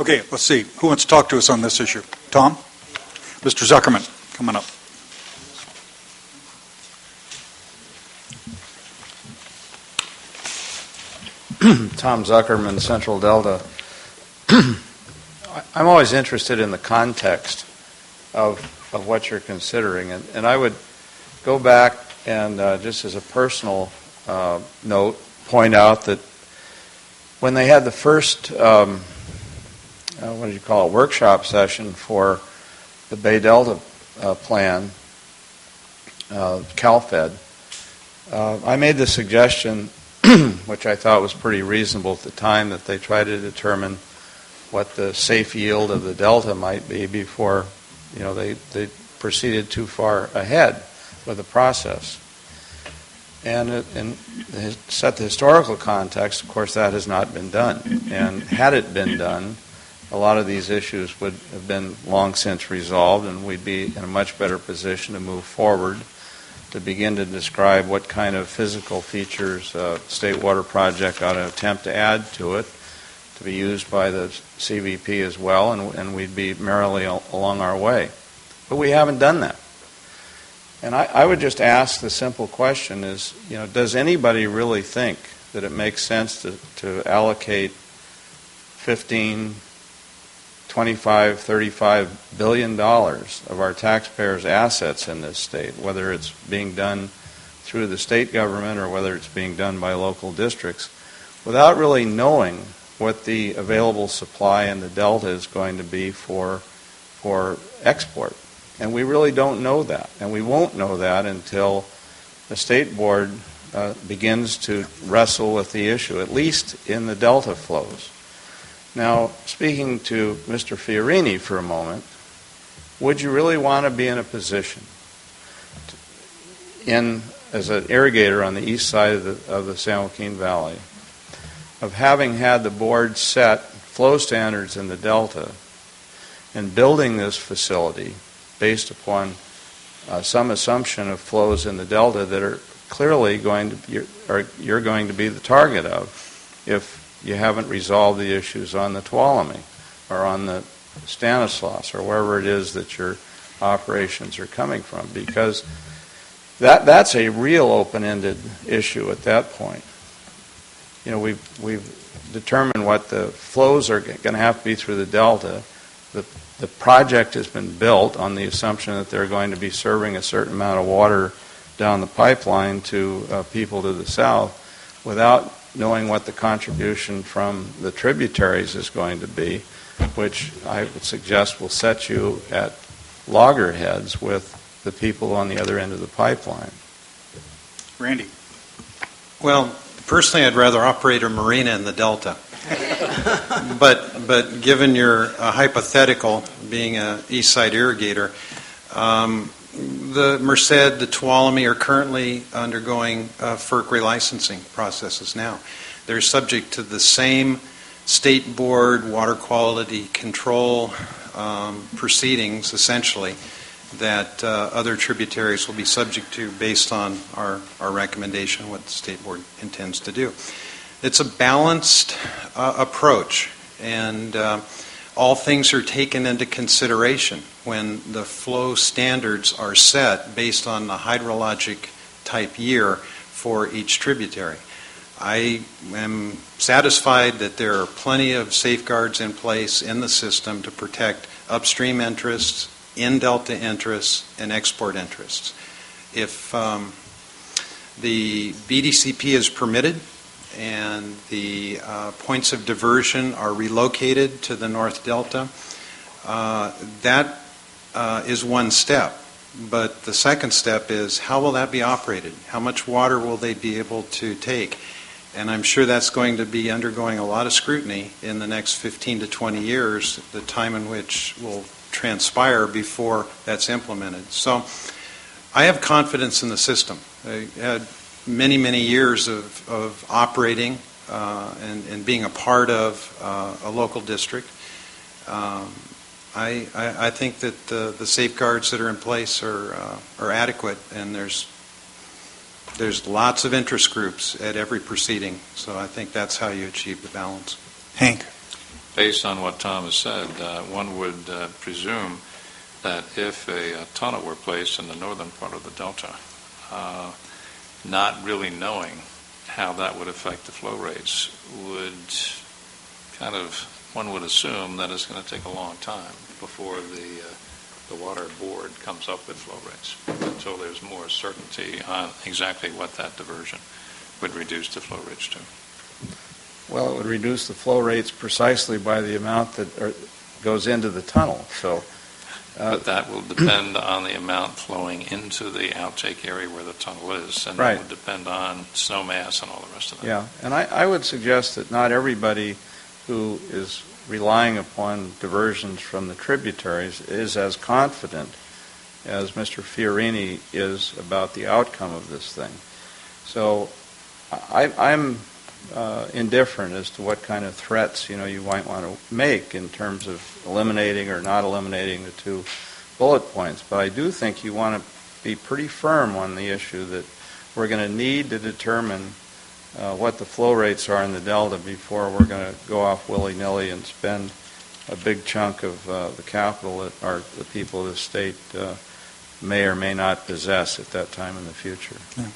Okay, let's see. Who wants to talk to us on this issue? Tom? Mr. Zuckerman, coming up. Tom Zuckerman, Central Delta. I'm always interested in the context of what you're considering, and I would go back and just as a personal note, point out that when they had the first, workshop session for the Bay Delta plan, CalFed, I made the suggestion, which I thought was pretty reasonable at the time, that they try to determine what the safe yield of the delta might be before, they proceeded too far ahead with the process. And set the historical context, of course, that has not been done. And had it been done, a lot of these issues would have been long since resolved, and we'd be in a much better position to move forward to begin to describe what kind of physical features a state water project ought to attempt to add to it, to be used by the CVP as well, and we'd be merrily along our way. But we haven't done that. And I would just ask the simple question is, does anybody really think that it makes sense to allocate 15, 25, 35 billion dollars of our taxpayers' assets in this state, whether it's being done through the state government or whether it's being done by local districts, without really knowing what the available supply in the Delta is going to be for export? And we really don't know that. And we won't know that until the state board begins to wrestle with the issue, at least in the Delta flows. Now, speaking to Mr. Fiorini for a moment, would you really want to be in a position as an irrigator on the east side of the San Joaquin Valley, of having had the board set flow standards in the Delta and building this facility based upon some assumption of flows in the Delta that are clearly you're going to be the target of if you haven't resolved the issues on the Tuolumne or on the Stanislaus or wherever it is that your operations are coming from, because that's a real open-ended issue at that point. We've determined what the flows are going to have to be through the Delta. The project has been built on the assumption that they're going to be serving a certain amount of water down the pipeline to people to the south without knowing what the contribution from the tributaries is going to be, which I would suggest will set you at loggerheads with the people on the other end of the pipeline. Randy. Well, personally, I'd rather operate a marina in the Delta. But given your hypothetical, being an east side irrigator, the Merced, the Tuolumne are currently undergoing FERC relicensing processes now. They're subject to the same state board water quality control proceedings, essentially, that other tributaries will be subject to based on our recommendation, what the state board intends to do. It's a balanced approach, and all things are taken into consideration when the flow standards are set based on the hydrologic type year for each tributary. I am satisfied that there are plenty of safeguards in place in the system to protect upstream interests, in-delta interests, and export interests. If the BDCP is permitted and the points of diversion are relocated to the North Delta, that is one step. But the second step is, how will that be operated? How much water will they be able to take? And I'm sure that's going to be undergoing a lot of scrutiny in the next 15 to 20 years, the time in which will transpire before that's implemented. So I have confidence in the system. I had many, many years of operating and being a part of a local district. I think that the safeguards that are in place are adequate, and there's lots of interest groups at every proceeding. So I think that's how you achieve the balance. Hank. based on what Tom has said, one would presume that if a tunnel were placed in the northern part of the delta, not really knowing how that would affect the flow rates, one would assume that it's going to take a long time before the water board comes up with flow rates until there's more certainty on exactly what that diversion would reduce the flow rates to. Well, it would reduce the flow rates precisely by the amount that goes into the tunnel. So, but that will depend on the amount flowing into the outtake area where the tunnel is, and right. that would depend on snow mass and all the rest of that. Yeah, and I would suggest that not everybody who is relying upon diversions from the tributaries is as confident as Mr. Fiorini is about the outcome of this thing. So I'm indifferent as to what kind of threats you might want to make in terms of eliminating or not eliminating the 2 bullet points. But I do think you want to be pretty firm on the issue that we're going to need to determine what the flow rates are in the delta before we're going to go off willy-nilly and spend a big chunk of the capital that the people of the state may or may not possess at that time in the future. Yeah.